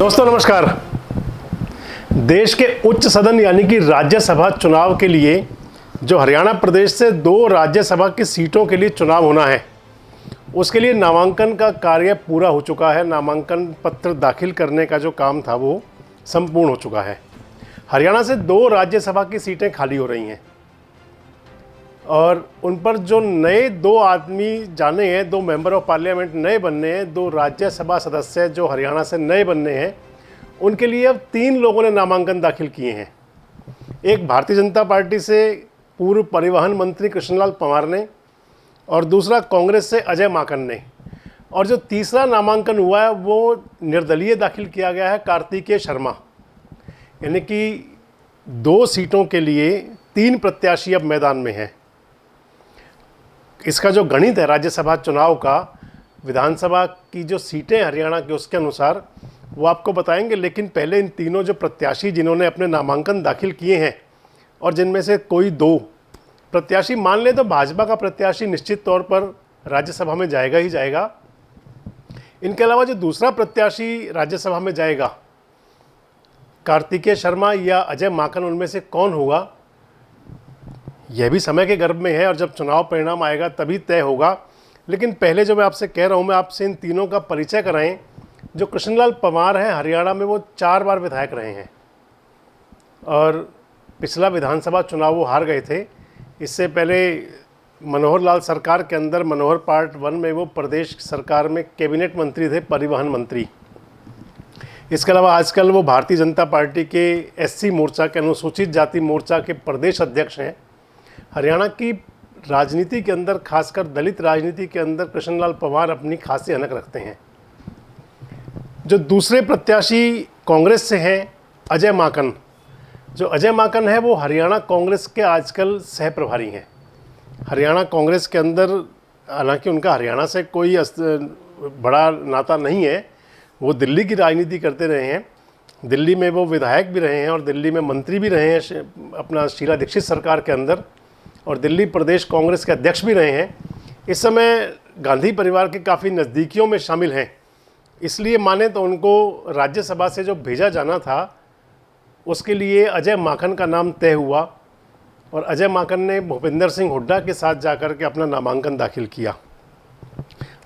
दोस्तों नमस्कार। देश के उच्च सदन यानी कि राज्यसभा चुनाव के लिए जो हरियाणा प्रदेश से 2 राज्यसभा की सीटों के लिए चुनाव होना है, उसके लिए नामांकन का कार्य पूरा हो चुका है। नामांकन पत्र दाखिल करने का जो काम था वो संपूर्ण हो चुका है। हरियाणा से 2 राज्यसभा की सीटें खाली हो रही हैं और उन पर जो नए 2 आदमी जाने हैं, 2 मेंबर ऑफ पार्लियामेंट नए बनने हैं, 2 राज्यसभा सदस्य जो हरियाणा से नए बनने हैं, उनके लिए अब 3 लोगों ने नामांकन दाखिल किए हैं। एक भारतीय जनता पार्टी से पूर्व परिवहन मंत्री कृष्णलाल पंवार ने और दूसरा कांग्रेस से अजय माकन ने। और जो तीसरा नामांकन हुआ है वो निर्दलीय दाखिल किया गया है, कार्तिकेय शर्मा। यानी कि 2 सीटों के लिए 3 प्रत्याशी अब मैदान में हैं। इसका जो गणित है राज्यसभा चुनाव का, विधानसभा की जो सीटें हरियाणा की उसके अनुसार वो आपको बताएंगे। लेकिन पहले इन तीनों जो प्रत्याशी जिन्होंने अपने नामांकन दाखिल किए हैं और जिनमें से कोई 2 प्रत्याशी मान लें तो भाजपा का प्रत्याशी निश्चित तौर पर राज्यसभा में जाएगा ही जाएगा। इनके अलावा जो दूसरा प्रत्याशी राज्यसभा में जाएगा, कार्तिकेय शर्मा या अजय माकन, उनमें से कौन होगा यह भी समय के गर्भ में है और जब चुनाव परिणाम आएगा तभी तय होगा। लेकिन पहले जो मैं आपसे कह रहा हूँ, मैं आपसे इन तीनों का परिचय कराएं। जो कृष्णलाल पंवार हैं, हरियाणा में वो 4 बार विधायक रहे हैं और पिछला विधानसभा चुनाव वो हार गए थे। इससे पहले मनोहर लाल सरकार के अंदर मनोहर पार्ट 1 में वो प्रदेश सरकार में कैबिनेट मंत्री थे, परिवहन मंत्री। इसके अलावा आजकल वो भारतीय जनता पार्टी के एससी मोर्चा के, अनुसूचित जाति मोर्चा के प्रदेश अध्यक्ष हैं। हरियाणा की राजनीति के अंदर, खासकर दलित राजनीति के अंदर, कृष्णलाल पंवार अपनी खासी हनक रखते हैं। जो दूसरे प्रत्याशी कांग्रेस से हैं, अजय माकन। जो अजय माकन है वो हरियाणा कांग्रेस के आजकल सह प्रभारी हैं। हरियाणा कांग्रेस के अंदर, हालांकि उनका हरियाणा से कोई बड़ा नाता नहीं है, वो दिल्ली की राजनीति करते रहे हैं। दिल्ली में वो विधायक भी रहे हैं और दिल्ली में मंत्री भी रहे हैं अपना शीला दीक्षित सरकार के अंदर, और दिल्ली प्रदेश कांग्रेस के अध्यक्ष भी रहे हैं। इस समय गांधी परिवार के काफ़ी नज़दीकियों में शामिल हैं। इसलिए माने तो उनको राज्यसभा से जो भेजा जाना था उसके लिए अजय माकन का नाम तय हुआ और अजय माकन ने भूपेंद्र सिंह हुड्डा के साथ जाकर के अपना नामांकन दाखिल किया।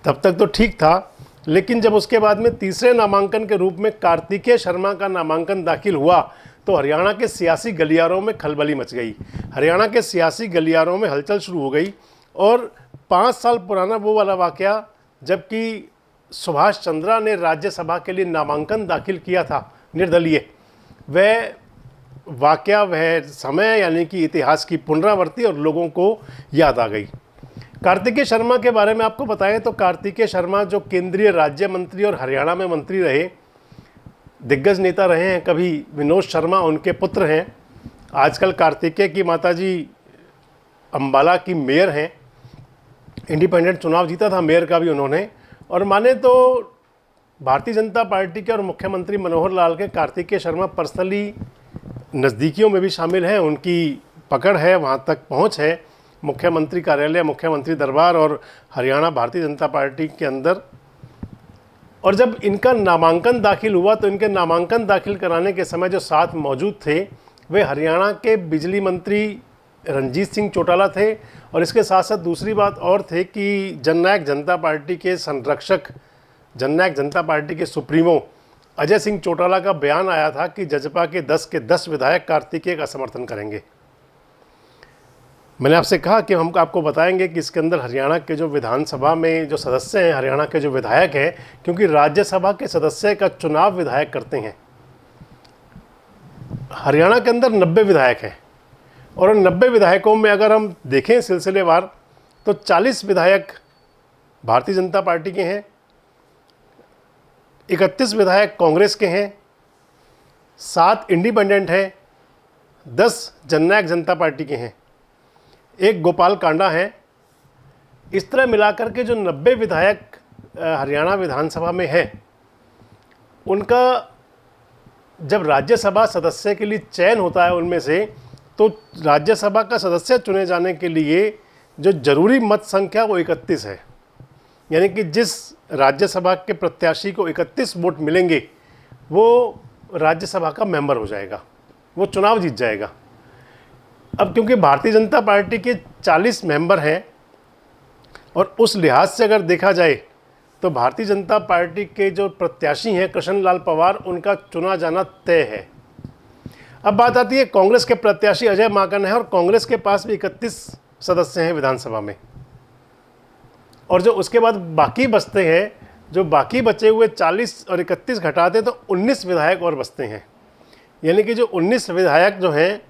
तब तक तो ठीक था, लेकिन जब उसके बाद में तीसरे नामांकन के रूप में कार्तिकेय शर्मा का नामांकन दाखिल हुआ तो हरियाणा के सियासी गलियारों में खलबली मच गई। हरियाणा के सियासी गलियारों में हलचल शुरू हो गई और 5 साल पुराना वो वाला वाकया, जबकि सुभाष चंद्रा ने राज्यसभा के लिए नामांकन दाखिल किया था निर्दलीय, वह वाकया, वह समय यानी कि इतिहास की पुनरावृत्ति और लोगों को याद आ गई। कार्तिकेय शर्मा के बारे में आपको बताएं तो कार्तिकेय शर्मा जो केंद्रीय राज्य मंत्री और हरियाणा में मंत्री रहे, दिग्गज नेता रहे हैं। कभी विनोद शर्मा उनके पुत्र हैं, आजकल कार्तिकेय की माताजी अंबाला की मेयर हैं। इंडिपेंडेंट चुनाव जीता था मेयर का भी उन्होंने। और माने तो भारतीय जनता पार्टी के और मुख्यमंत्री मनोहर लाल के कार्तिकेय शर्मा पर्सनली नज़दीकियों में भी शामिल हैं। उनकी पकड़ है, वहाँ तक पहुँच है, मुख्यमंत्री कार्यालय, मुख्यमंत्री दरबार और हरियाणा भारतीय जनता पार्टी के अंदर। और जब इनका नामांकन दाखिल हुआ तो इनके नामांकन दाखिल कराने के समय जो साथ मौजूद थे वे हरियाणा के बिजली मंत्री रणजीत सिंह चौटाला थे। और इसके साथ साथ दूसरी बात और थे कि जननायक जनता पार्टी के संरक्षक, जननायक जनता पार्टी के सुप्रीमो अजय सिंह चौटाला का बयान आया था कि जजपा के 10 के 10 विधायक कार्तिकेय का समर्थन करेंगे। मैंने आपसे कहा कि हम आपको बताएंगे कि इसके अंदर हरियाणा के जो विधानसभा में जो सदस्य हैं, हरियाणा के जो विधायक हैं, क्योंकि राज्यसभा के सदस्य का चुनाव विधायक करते हैं। हरियाणा के अंदर 90 विधायक हैं और उन 90 विधायकों में अगर हम देखें सिलसिलेवार तो 40 विधायक भारतीय जनता पार्टी के हैं, 31 विधायक कांग्रेस के हैं, 7 इंडिपेंडेंट हैं, 10 जननायक जनता पार्टी के हैं, 1 गोपाल कांडा है। इस तरह मिलाकर के जो 90 विधायक हरियाणा विधानसभा में हैं, उनका जब राज्यसभा सदस्य के लिए चयन होता है उनमें से, तो राज्यसभा का सदस्य चुने जाने के लिए जो जरूरी मत संख्या वो 31 है। यानी कि जिस राज्यसभा के प्रत्याशी को 31 वोट मिलेंगे वो राज्यसभा का मेंबर हो जाएगा, वो चुनाव जीत जाएगा। अब क्योंकि भारतीय जनता पार्टी के 40 मेंबर हैं और उस लिहाज से अगर देखा जाए तो भारतीय जनता पार्टी के जो प्रत्याशी हैं कृष्ण लाल पंवार, उनका चुना जाना तय है। अब बात आती है कांग्रेस के प्रत्याशी अजय माकन है और कांग्रेस के पास भी 31 सदस्य हैं विधानसभा में, और जो उसके बाद बाकी बचते हैं, जो बाकी बचे हुए 40 और 31 घटाते तो 19 विधायक और बचते हैं। यानी कि जो 19 विधायक जो हैं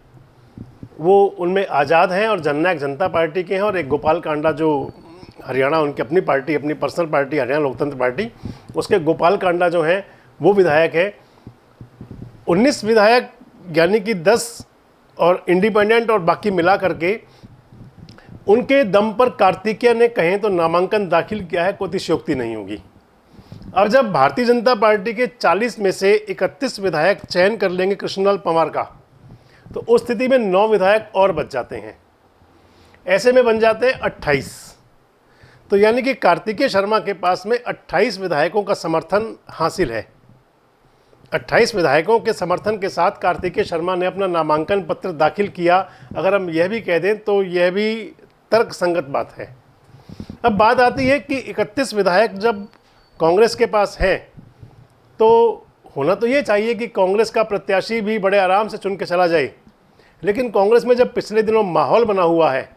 वो उनमें आज़ाद हैं और जननायक जनता पार्टी के हैं, और एक गोपाल कांडा जो हरियाणा, उनकी अपनी पार्टी, अपनी पर्सनल पार्टी हरियाणा लोकतंत्र पार्टी, उसके गोपाल कांडा जो हैं वो विधायक है। 19 विधायक यानी कि 10 और इंडिपेंडेंट और बाकी मिला करके उनके दम पर कार्तिकेय ने कहें तो नामांकन दाखिल किया है, कोई अतिशयोक्ति नहीं होगी। अब जब भारतीय जनता पार्टी के 40 में से 31 विधायक चयन कर लेंगे कृष्णलाल पंवार का, तो उस स्थिति में 9 विधायक और बच जाते हैं। ऐसे में बन जाते हैं 28। तो यानी कि कार्तिकेय शर्मा के पास में 28 विधायकों का समर्थन हासिल है। 28 विधायकों के समर्थन के साथ कार्तिकेय शर्मा ने अपना नामांकन पत्र दाखिल किया। अगर हम यह भी कह दें तो यह भी तर्क संगत बात है। अब बात आती है कि 31 विधायक जब कांग्रेस के पास हैं तो होना तो ये चाहिए कि कांग्रेस का प्रत्याशी भी बड़े आराम से चुन के चला जाए, लेकिन कांग्रेस में जब पिछले दिनों माहौल बना हुआ है,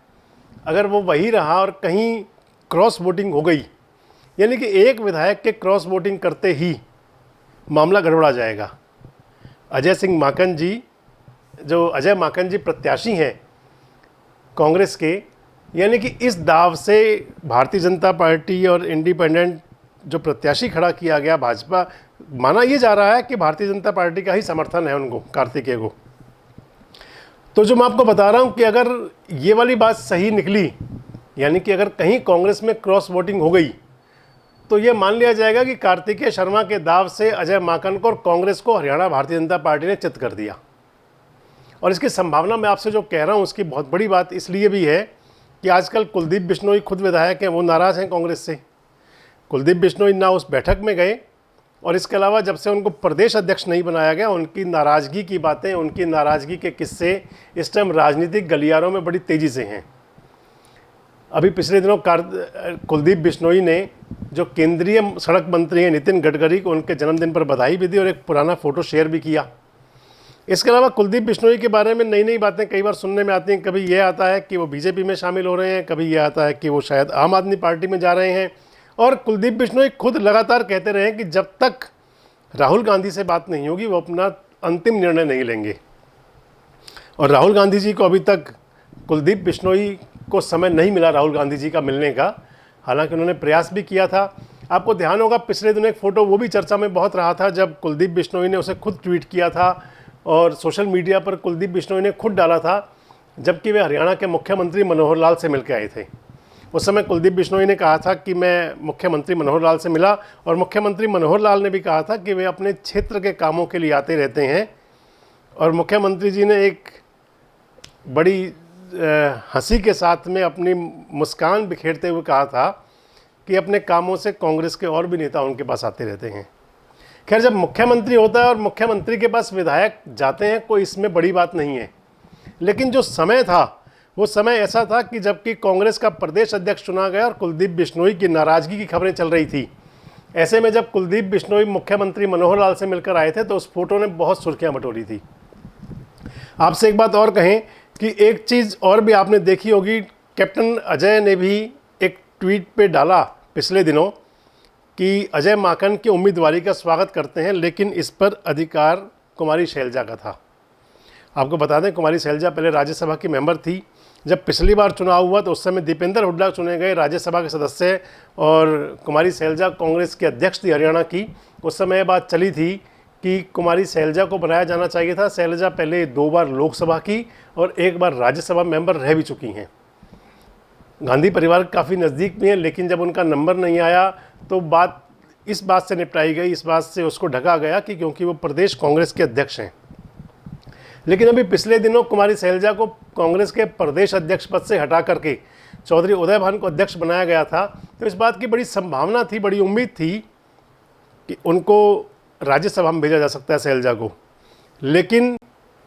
अगर वो वही रहा और कहीं क्रॉस वोटिंग हो गई, यानी कि एक विधायक के क्रॉस वोटिंग करते ही मामला गड़बड़ा जाएगा। अजय सिंह माकन जी, जो अजय माकन जी प्रत्याशी हैं कांग्रेस के, यानी कि इस दाव से भारतीय जनता पार्टी और इंडिपेंडेंट जो प्रत्याशी खड़ा किया गया भाजपा, माना ये जा रहा है कि भारतीय जनता पार्टी का ही समर्थन है उनको, कार्तिकेय को। तो जो मैं आपको बता रहा हूँ कि अगर ये वाली बात सही निकली, यानी कि अगर कहीं कांग्रेस में क्रॉस वोटिंग हो गई, तो ये मान लिया जाएगा कि कार्तिकेय शर्मा के दाव से अजय माकन को और कांग्रेस को हरियाणा भारतीय जनता पार्टी ने चित कर दिया। और इसकी संभावना मैं आपसे जो कह रहा हूँ उसकी बहुत बड़ी बात इसलिए भी है कि आजकल कुलदीप बिश्नोई खुद विधायक हैं, वो नाराज़ हैं कांग्रेस से। कुलदीप बिश्नोई ना उस बैठक में गए, और इसके अलावा जब से उनको प्रदेश अध्यक्ष नहीं बनाया गया, उनकी नाराज़गी की बातें, उनकी नाराज़गी के किस्से इस टाइम राजनीतिक गलियारों में बड़ी तेज़ी से हैं। अभी पिछले दिनों कुलदीप बिश्नोई ने जो केंद्रीय सड़क मंत्री हैं नितिन गडकरी को उनके जन्मदिन पर बधाई भी दी और एक पुराना फ़ोटो शेयर भी किया। इसके अलावा कुलदीप बिश्नोई के बारे में नई नई बातें कई बार सुनने में आती हैं। कभी यह आता है कि वो बीजेपी में शामिल हो रहे हैं, कभी यह आता है कि वो शायद आम आदमी पार्टी में जा रहे हैं। और कुलदीप बिश्नोई खुद लगातार कहते रहे कि जब तक राहुल गांधी से बात नहीं होगी वो अपना अंतिम निर्णय नहीं लेंगे। और राहुल गांधी जी को अभी तक कुलदीप बिश्नोई को समय नहीं मिला राहुल गांधी जी का मिलने का, हालांकि उन्होंने प्रयास भी किया था। आपको ध्यान होगा पिछले दिनों एक फ़ोटो वो भी चर्चा में बहुत रहा था, जब कुलदीप बिश्नोई ने उसे खुद ट्वीट किया था और सोशल मीडिया पर कुलदीप बिश्नोई ने खुद डाला था, जबकि वे हरियाणा के मुख्यमंत्री मनोहर लाल से मिलकर आए थे। उस समय कुलदीप बिश्नोई ने कहा था कि मैं मुख्यमंत्री मनोहर लाल से मिला, और मुख्यमंत्री मनोहर लाल ने भी कहा था कि वे अपने क्षेत्र के कामों के लिए आते रहते हैं। और मुख्यमंत्री जी ने एक बड़ी हंसी के साथ में अपनी मुस्कान बिखेरते हुए कहा था कि अपने कामों से कांग्रेस के और भी नेता उनके पास आते रहते हैं। खैर, जब मुख्यमंत्री होता है और मुख्यमंत्री के पास विधायक जाते हैं, कोई इसमें बड़ी बात नहीं है। लेकिन जो समय था वो समय ऐसा था कि जबकि कांग्रेस का प्रदेश अध्यक्ष चुना गया और कुलदीप बिश्नोई की नाराज़गी की खबरें चल रही थी, ऐसे में जब कुलदीप बिश्नोई मुख्यमंत्री मनोहर लाल से मिलकर आए थे तो उस फोटो ने बहुत सुर्खियाँ बटोरी थी। आपसे एक बात और कहें कि एक चीज़ और भी आपने देखी होगी, कैप्टन अजय ने भी एक ट्वीट पे डाला पिछले दिनों कि अजय माकन की उम्मीदवारी का स्वागत करते हैं, लेकिन इस पर अधिकार कुमारी शैलजा का था। आपको बता दें, कुमारी शैलजा पहले राज्यसभा की मेंबर थी। जब पिछली बार चुनाव हुआ तो उस समय दीपेंद्र हुड्डा चुने गए राज्यसभा के सदस्य, और कुमारी शैलजा कांग्रेस की अध्यक्ष थी हरियाणा की। उस समय ये बात चली थी कि कुमारी शैलजा को बनाया जाना चाहिए था। शैलजा पहले 2 बार लोकसभा की और 1 बार राज्यसभा मेंबर रह भी चुकी हैं, गांधी परिवार काफ़ी नज़दीक भी हैं। लेकिन जब उनका नंबर नहीं आया तो बात इस बात से निपटाई गई, इस बात से उसको ढका गया कि क्योंकि वो प्रदेश कांग्रेस के अध्यक्ष हैं। लेकिन अभी पिछले दिनों कुमारी शैलजा को कांग्रेस के प्रदेश अध्यक्ष पद से हटा करके चौधरी उदय भान को अध्यक्ष बनाया गया था। तो इस बात की बड़ी संभावना थी, बड़ी उम्मीद थी कि उनको राज्यसभा में भेजा जा सकता है शैलजा को, लेकिन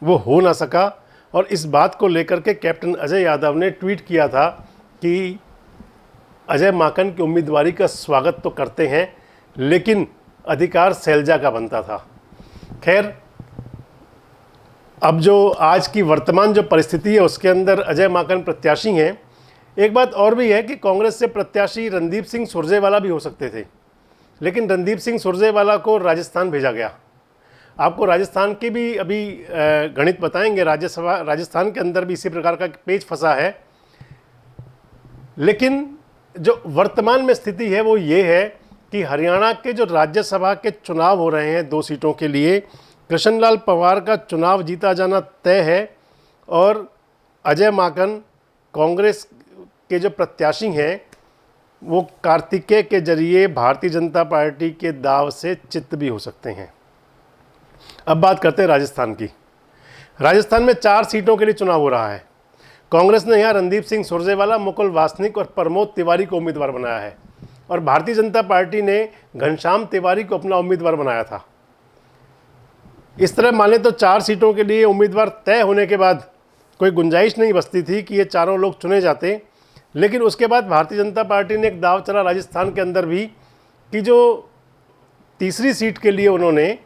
वो हो ना सका। और इस बात को लेकर के कैप्टन अजय यादव ने ट्वीट किया था कि अजय माकन की उम्मीदवारी का स्वागत तो करते हैं, लेकिन अधिकार शैलजा का बनता था। खैर, अब जो आज की वर्तमान जो परिस्थिति है उसके अंदर अजय माकन प्रत्याशी हैं। एक बात और भी है कि कांग्रेस से प्रत्याशी रणदीप सिंह सुरजेवाला भी हो सकते थे, लेकिन रणदीप सिंह सुरजेवाला को राजस्थान भेजा गया। आपको राजस्थान के भी अभी गणित बताएंगे, राजस्थान के अंदर भी इसी प्रकार का पेच फंसा है। लेकिन जो वर्तमान में स्थिति है वो ये है कि हरियाणा के जो राज्यसभा के चुनाव हो रहे हैं 2 सीटों के लिए, कृष्णलाल पंवार का चुनाव जीता जाना तय है और अजय माकन कांग्रेस के जो प्रत्याशी हैं वो कार्तिकेय के जरिए भारतीय जनता पार्टी के दाव से चित भी हो सकते हैं। अब बात करते हैं राजस्थान की। राजस्थान में 4 सीटों के लिए चुनाव हो रहा है। कांग्रेस ने यहाँ रणदीप सिंह सुरजेवाला, मुकुल वासनिक और प्रमोद तिवारी को उम्मीदवार बनाया है और भारतीय जनता पार्टी ने घनश्याम तिवारी को अपना उम्मीदवार बनाया था। इस तरह माने तो 4 सीटों के लिए उम्मीदवार तय होने के बाद कोई गुंजाइश नहीं बचती थी कि ये चारों लोग चुने जाते। लेकिन उसके बाद भारतीय जनता पार्टी ने एक दाव चला राजस्थान के अंदर भी कि जो तीसरी सीट के लिए उन्होंने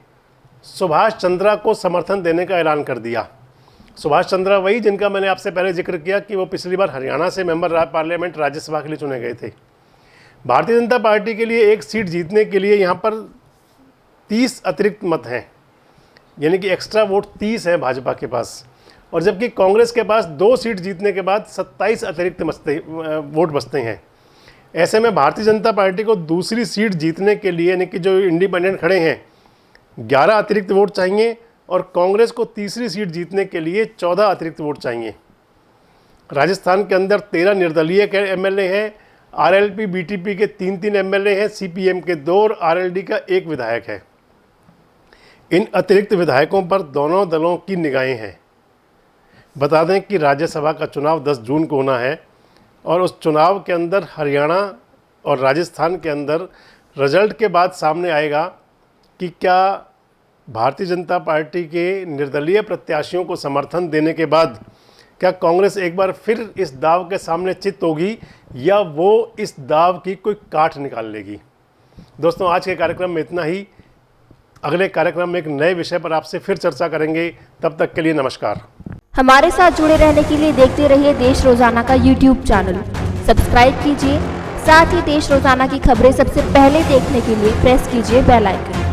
सुभाष चंद्रा को समर्थन देने का ऐलान कर दिया। सुभाष चंद्रा वही जिनका मैंने आपसे पहले जिक्र किया कि वो पिछली बार हरियाणा से मेंबर पार्लियामेंट राज्यसभा के लिए चुने गए थे। भारतीय जनता पार्टी के लिए एक सीट जीतने के लिए यहाँ पर 30 अतिरिक्त मत हैं, यानी कि एक्स्ट्रा वोट 30 है भाजपा के पास, और जबकि कांग्रेस के पास 2 सीट जीतने के बाद 27 अतिरिक्त वोट बचते हैं। ऐसे में भारतीय जनता पार्टी को दूसरी सीट जीतने के लिए, यानी कि जो इंडिपेंडेंट खड़े हैं, 11 अतिरिक्त वोट चाहिए और कांग्रेस को तीसरी सीट जीतने के लिए 14 अतिरिक्त वोट चाहिए। राजस्थान के अंदर 13 निर्दलीय के एमएलए हैं, आरएलपी बीटीपी के 3 एमएलए हैं, सीपीएम के 2 और आरएलडी का 1 विधायक है। इन अतिरिक्त विधायकों पर दोनों दलों की निगाहें हैं। बता दें कि राज्यसभा का चुनाव 10 जून को होना है और उस चुनाव के अंदर हरियाणा और राजस्थान के अंदर रिजल्ट के बाद सामने आएगा कि क्या भारतीय जनता पार्टी के निर्दलीय प्रत्याशियों को समर्थन देने के बाद क्या कांग्रेस एक बार फिर इस दाव के सामने चित होगी या वो इस दाव की कोई काट निकाल लेगी। दोस्तों, आज के कार्यक्रम में इतना ही। अगले कार्यक्रम में एक नए विषय पर आपसे फिर चर्चा करेंगे। तब तक के लिए नमस्कार। हमारे साथ जुड़े रहने के लिए देखते रहिए देश रोजाना का यूट्यूब चैनल सब्सक्राइब कीजिए। साथ ही देश रोजाना की खबरें सबसे पहले देखने के लिए प्रेस कीजिए बेल आइकन।